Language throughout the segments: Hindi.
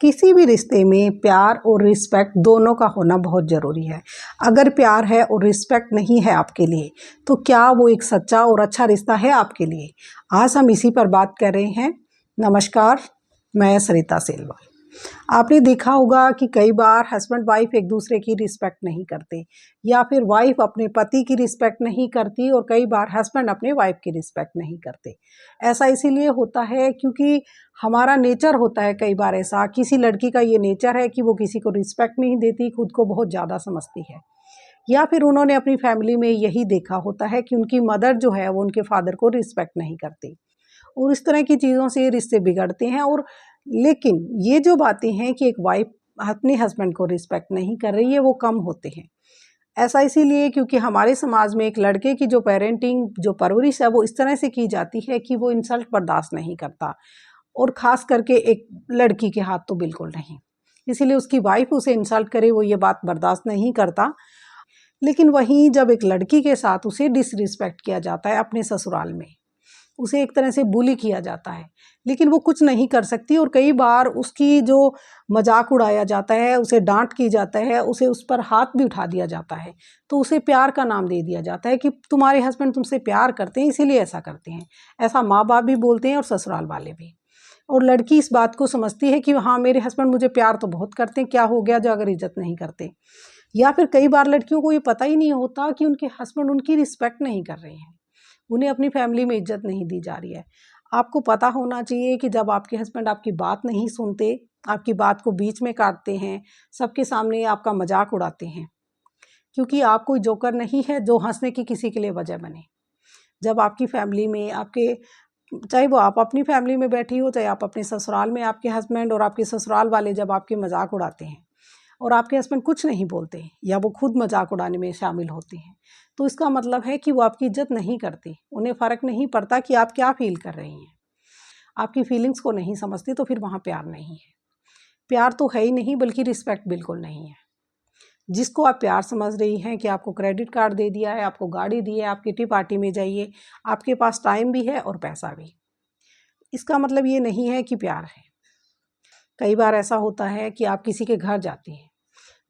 किसी भी रिश्ते में प्यार और रिस्पेक्ट दोनों का होना बहुत ज़रूरी है। अगर प्यार है और रिस्पेक्ट नहीं है आपके लिए, तो क्या वो एक सच्चा और अच्छा रिश्ता है आपके लिए? आज हम इसी पर बात कर रहे हैं। नमस्कार, मैं सरिता सेल्वा। आपने देखा होगा कि कई बार हस्बैंड वाइफ एक दूसरे की रिस्पेक्ट नहीं करते, या फिर वाइफ अपने पति की रिस्पेक्ट नहीं करती और कई बार हस्बैंड अपने वाइफ की रिस्पेक्ट नहीं करते। ऐसा इसीलिए होता है क्योंकि हमारा नेचर होता है कई बार ऐसा, किसी लड़की का ये नेचर है कि वो किसी को रिस्पेक्ट नहीं देती, खुद को बहुत ज़्यादा समझती है, या फिर उन्होंने अपनी फैमिली में यही देखा होता है कि उनकी मदर जो है वो उनके फादर को रिस्पेक्ट नहीं करती, और इस तरह की चीज़ों से रिश्ते बिगड़ते हैं। और लेकिन ये जो बातें हैं कि एक वाइफ अपने हस्बैंड को रिस्पेक्ट नहीं कर रही है, वो कम होते हैं। ऐसा इसीलिए क्योंकि हमारे समाज में एक लड़के की जो पेरेंटिंग, जो परवरिश है, वो इस तरह से की जाती है कि वो इंसल्ट बर्दाश्त नहीं करता, और ख़ास करके एक लड़की के हाथ तो बिल्कुल नहीं। इसीलिए उसकी वाइफ उसे इंसल्ट करे, वो ये बात बर्दाश्त नहीं करता। लेकिन वहीं जब एक लड़की के साथ उसे डिसरिस्पेक्ट किया जाता है अपने ससुराल में, उसे एक तरह से बुली किया जाता है, लेकिन वो कुछ नहीं कर सकती, और कई बार उसकी जो मजाक उड़ाया जाता है, उसे डांट की जाता है, उसे उस पर हाथ भी उठा दिया जाता है, तो उसे प्यार का नाम दे दिया जाता है कि तुम्हारे हस्बैंड तुमसे प्यार करते हैं इसीलिए ऐसा करते हैं। ऐसा माँ बाप भी बोलते हैं और ससुराल वाले भी। और लड़की इस बात को समझती है कि हाँ, मेरे हस्बैंड मुझे प्यार तो बहुत करते हैं, क्या हो गया जो अगर इज्जत नहीं करते। या फिर कई बार लड़कियों को ये पता ही नहीं होता कि उनके हस्बैंड उनकी रिस्पेक्ट नहीं कर रहे हैं, उन्हें अपनी फैमिली में इज्जत नहीं दी जा रही है। आपको पता होना चाहिए कि जब आपके हस्बैंड आपकी बात नहीं सुनते, आपकी बात को बीच में काटते हैं, सबके सामने आपका मजाक उड़ाते हैं, क्योंकि आप कोई जोकर नहीं है जो हंसने की किसी के लिए वजह बने। जब आपकी फैमिली में आपके, चाहे वो आप अपनी फैमिली में बैठी हो, चाहे आप अपने ससुराल में, आपके हस्बैंड और आपके ससुराल वाले जब आपके मजाक उड़ाते हैं और आपके हस्बैंड कुछ नहीं बोलते, या वो खुद मजाक उड़ाने में शामिल होते हैं, तो इसका मतलब है कि वो आपकी इज्जत नहीं करती। उन्हें फ़र्क नहीं पड़ता कि आप क्या फ़ील कर रही हैं, आपकी फीलिंग्स को नहीं समझती, तो फिर वहाँ प्यार नहीं है। प्यार तो है ही नहीं, बल्कि रिस्पेक्ट बिल्कुल नहीं है। जिसको आप प्यार समझ रही हैं कि आपको क्रेडिट कार्ड दे दिया है, आपको गाड़ी दी है, आप किटी पार्टी में जाइए, आपके पास टाइम भी है और पैसा भी, इसका मतलब ये नहीं है कि प्यार है। कई बार ऐसा होता है कि आप किसी के घर जाते हैं,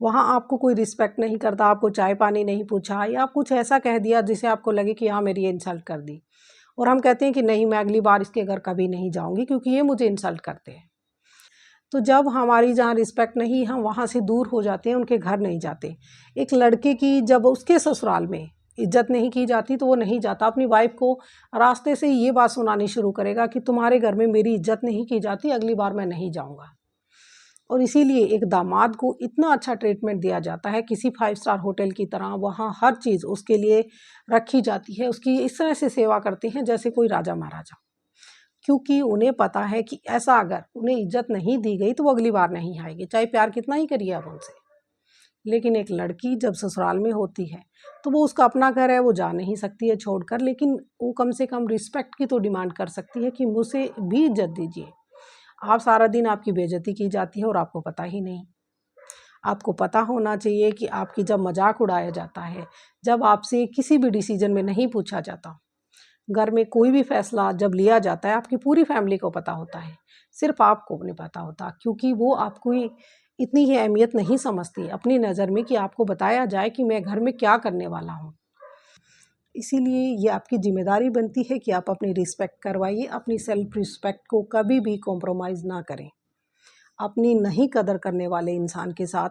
वहाँ आपको कोई रिस्पेक्ट नहीं करता, आपको चाय पानी नहीं पूछा, या कुछ ऐसा कह दिया जिसे आपको लगे कि हाँ, मेरी इंसल्ट कर दी, और हम कहते हैं कि नहीं, मैं अगली बार इसके घर कभी नहीं जाऊँगी क्योंकि ये मुझे इंसल्ट करते हैं। तो जब हमारी जहाँ रिस्पेक्ट नहीं, हम वहाँ से दूर हो जाते हैं, उनके घर नहीं जाते। एक लड़के की जब उसके ससुराल में इज्जत नहीं की जाती, तो वो नहीं जाता। अपनी वाइफ को रास्ते से ये बात सुनानी शुरू करेगा कि तुम्हारे घर में मेरी इज्जत नहीं की जाती, अगली बार मैं नहीं जाऊँगा। और इसीलिए एक दामाद को इतना अच्छा ट्रीटमेंट दिया जाता है, किसी 5 स्टार होटल की तरह। वहाँ हर चीज़ उसके लिए रखी जाती है, उसकी इस तरह से सेवा करते हैं जैसे कोई राजा महाराजा, क्योंकि उन्हें पता है कि ऐसा अगर उन्हें इज्जत नहीं दी गई तो वो अगली बार नहीं आएगी, चाहे प्यार कितना ही करिए आप उनसे। लेकिन एक लड़की जब ससुराल में होती है, तो वो उसका अपना घर है, वो जा नहीं सकती है छोड़कर, लेकिन वो कम से कम रिस्पेक्ट की तो डिमांड कर सकती है कि मुझसे भी इज्जत दीजिए। आप सारा दिन आपकी बेइज्जती की जाती है और आपको पता ही नहीं। आपको पता होना चाहिए कि आपकी जब मजाक उड़ाया जाता है, जब आपसे किसी भी डिसीजन में नहीं पूछा जाता, घर में कोई भी फैसला जब लिया जाता है, आपकी पूरी फैमिली को पता होता है, सिर्फ आपको नहीं पता होता, क्योंकि वो आपको इतनी ही अहमियत नहीं समझती अपनी नज़र में कि आपको बताया जाए कि मैं घर में क्या करने वाला हूँ। इसीलिए ये आपकी जिम्मेदारी बनती है कि आप अपनी रिस्पेक्ट करवाइए, अपनी सेल्फ रिस्पेक्ट को कभी भी कॉम्प्रोमाइज़ ना करें। अपनी नहीं कदर करने वाले इंसान के साथ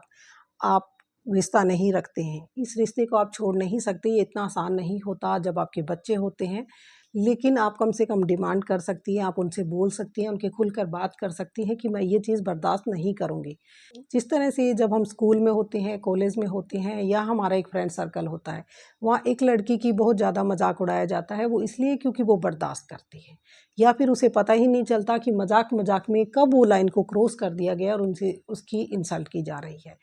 आप रिश्ता नहीं रखते हैं। इस रिश्ते को आप छोड़ नहीं सकते, ये इतना आसान नहीं होता जब आपके बच्चे होते हैं। लेकिन आप कम से कम डिमांड कर सकती हैं, आप उनसे बोल सकती हैं, उनके खुलकर बात कर सकती हैं कि मैं ये चीज़ बर्दाश्त नहीं करूँगी। जिस तरह से जब हम स्कूल में होते हैं, कॉलेज में होते हैं, या हमारा एक फ्रेंड सर्कल होता है, वहाँ एक लड़की की बहुत ज़्यादा मजाक उड़ाया जाता है, वो इसलिए क्योंकि वो बर्दाश्त करती है, या फिर उसे पता ही नहीं चलता कि मजाक मजाक में कब वो लाइन को क्रॉस कर दिया गया और उनसे उसकी इंसल्ट की जा रही है।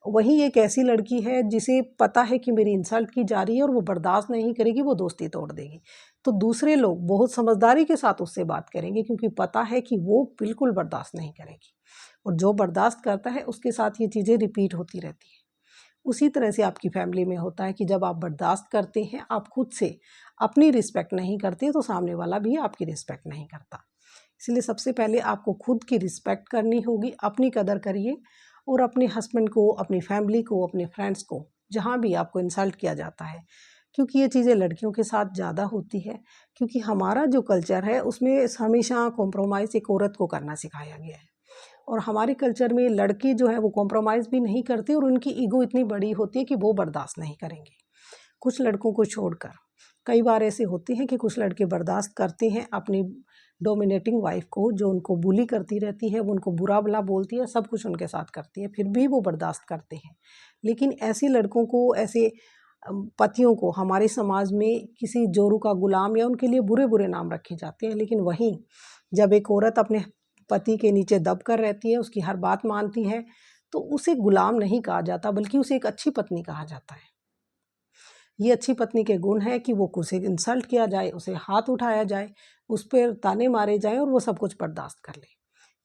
वहीं एक ऐसी लड़की है जिसे पता है कि मेरी इंसल्ट की जा रही है और वो बर्दाश्त नहीं करेगी, वो दोस्ती तोड़ देगी। तो दूसरे लोग बहुत समझदारी के साथ उससे बात करेंगे, क्योंकि पता है कि वो बिल्कुल बर्दाश्त नहीं करेगी, और जो बर्दाश्त करता है उसके साथ ये चीज़ें रिपीट होती रहती हैं। उसी तरह से आपकी फैमिली में होता है कि जब आप बर्दाश्त करते हैं, आप खुद से अपनी रिस्पेक्ट नहीं करते, तो सामने वाला भी आपकी रिस्पेक्ट नहीं करता। इसलिए सबसे पहले आपको खुद की रिस्पेक्ट करनी होगी, अपनी कदर करिए और अपने हस्बैंड को, अपनी फैमिली को, अपने फ्रेंड्स को, जहाँ भी आपको इंसल्ट किया जाता है, क्योंकि ये चीज़ें लड़कियों के साथ ज़्यादा होती है, क्योंकि हमारा जो कल्चर है उसमें हमेशा कॉम्प्रोमाइज़ एक औरत को करना सिखाया गया है। और हमारे कल्चर में लड़के जो है वो कॉम्प्रोमाइज़ भी नहीं करते और उनकी ईगो इतनी बड़ी होती है कि वो बर्दाश्त नहीं करेंगे कुछ लड़कों को छोड़कर। कई बार ऐसे होते हैं कि कुछ लड़के बर्दाश्त करते हैं अपनी डोमिनेटिंग वाइफ को, जो उनको बुली करती रहती है, वो उनको बुरा भला बोलती है, सब कुछ उनके साथ करती है, फिर भी वो बर्दाश्त करते हैं। लेकिन ऐसे लड़कों को, ऐसे पतियों को हमारे समाज में किसी जोरू का गुलाम या उनके लिए बुरे बुरे नाम रखे जाते हैं। लेकिन वहीं जब एक औरत अपने पति के नीचे दब कर रहती है, उसकी हर बात मानती है, तो उसे गुलाम नहीं कहा जाता, बल्कि उसे एक अच्छी पत्नी कहा जाता है। ये अच्छी पत्नी के गुण है कि वो उसे इंसल्ट किया जाए, उसे हाथ उठाया जाए, उस पर ताने मारे जाएं और वो सब कुछ बर्दाश्त कर ले।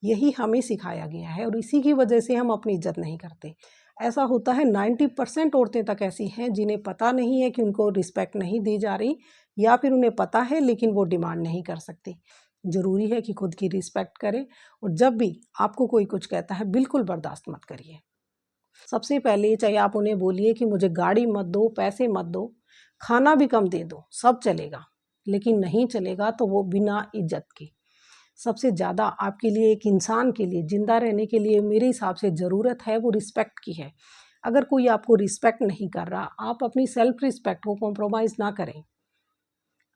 यही हमें सिखाया गया है और इसी की वजह से हम अपनी इज्जत नहीं करते। ऐसा होता है 90% औरतें तक ऐसी हैं जिन्हें पता नहीं है कि उनको रिस्पेक्ट नहीं दी जा रही, या फिर उन्हें पता है लेकिन वो डिमांड नहीं कर सकती। ज़रूरी है कि खुद की रिस्पेक्ट करें और जब भी आपको कोई कुछ कहता है बिल्कुल बर्दाश्त मत करिए। सबसे पहले चाहे आप उन्हें बोलिए कि मुझे गाड़ी मत दो, पैसे मत दो, खाना भी कम दे दो, सब चलेगा, लेकिन नहीं चलेगा तो वो बिना इज्जत के। सबसे ज़्यादा आपके लिए, एक इंसान के लिए, ज़िंदा रहने के लिए मेरे हिसाब से ज़रूरत है वो रिस्पेक्ट की है। अगर कोई आपको रिस्पेक्ट नहीं कर रहा, आप अपनी सेल्फ रिस्पेक्ट को कॉम्प्रोमाइज़ ना करें।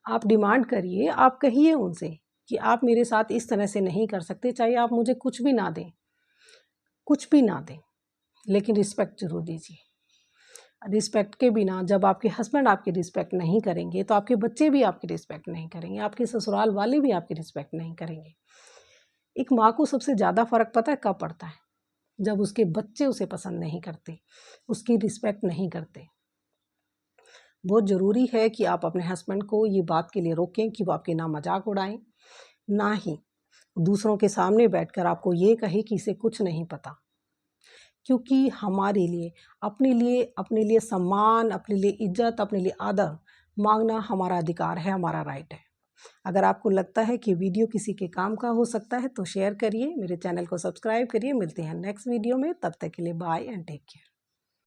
आप डिमांड करिए, आप कहिए उनसे कि आप मेरे साथ इस तरह से नहीं कर सकते, चाहे आप मुझे कुछ भी ना दें, कुछ भी ना दें, लेकिन रिस्पेक्ट ज़रूर दीजिए। रिस्पेक्ट के बिना जब आपके हस्बैंड आपकी रिस्पेक्ट नहीं करेंगे तो आपके बच्चे भी आपकी रिस्पेक्ट नहीं करेंगे, आपके ससुराल वाले भी आपकी रिस्पेक्ट नहीं करेंगे। एक माँ को सबसे ज़्यादा फ़र्क पता है कब पड़ता है? जब उसके बच्चे उसे पसंद नहीं करते, उसकी रिस्पेक्ट नहीं करते। बहुत ज़रूरी है कि आप अपने हस्बैंड को ये बात के लिए रोकें कि वो आपके ना मजाक उड़ाएं, ना ही दूसरों के सामने बैठकर आपको ये कहे कि इसे कुछ नहीं पता। क्योंकि हमारे लिए, अपने लिए सम्मान, अपने लिए इज्जत, अपने लिए आदर मांगना हमारा अधिकार है, हमारा राइट है। अगर आपको लगता है कि वीडियो किसी के काम का हो सकता है तो शेयर करिए, मेरे चैनल को सब्सक्राइब करिए। मिलते हैं नेक्स्ट वीडियो में, तब तक के लिए बाय एंड टेक केयर।